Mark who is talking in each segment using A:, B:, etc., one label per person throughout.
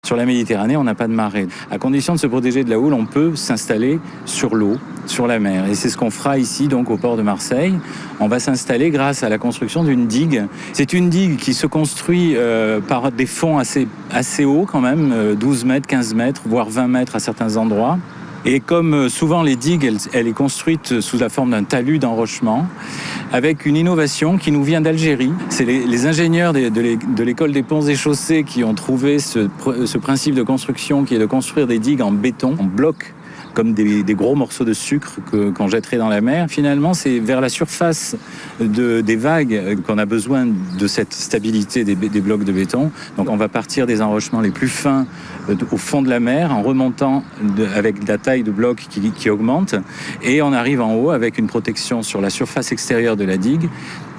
A: Sur la Méditerranée, on n'a pas de marée. À condition de se protéger de la houle, on peut s'installer sur l'eau, sur la mer. Et c'est ce qu'on fera ici, donc, au port de Marseille. On va s'installer grâce à la construction d'une digue. C'est une digue qui se construit par des fonds assez hauts quand même, 12 mètres, 15 mètres, voire 20 mètres à certains endroits. Et comme souvent les digues, elle est construite sous la forme d'un talus d'enrochement, avec une innovation qui nous vient d'Algérie. C'est les ingénieurs de l'école des ponts et chaussées qui ont trouvé ce principe de construction, qui est de construire des digues en béton, en bloc, comme des gros morceaux de sucre qu'on jetterait dans la mer. Finalement, c'est vers la surface des vagues qu'on a besoin de cette stabilité des blocs de béton. Donc on va partir des enrochements les plus fins au fond de la mer, en remontant avec la taille de bloc qui augmente, et on arrive en haut avec une protection sur la surface extérieure de la digue,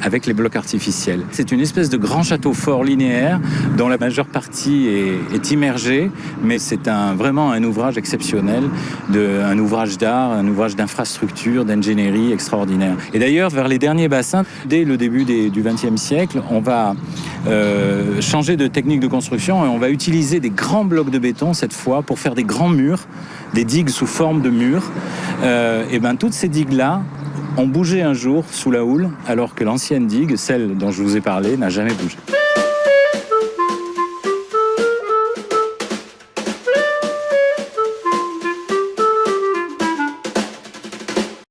A: avec les blocs artificiels. C'est une espèce de grand château fort linéaire dont la majeure partie est immergée, mais c'est vraiment un ouvrage exceptionnel, un ouvrage d'art, un ouvrage d'infrastructure, d'ingénierie extraordinaire. Et d'ailleurs, vers les derniers bassins, dès le début du XXe siècle, on va changer de technique de construction et on va utiliser des grands blocs de béton cette fois pour faire des grands murs, des digues sous forme de murs. Et toutes ces digues-là ont bougé un jour sous la houle, alors que l'ancienne digue, celle dont je vous ai parlé, n'a jamais bougé.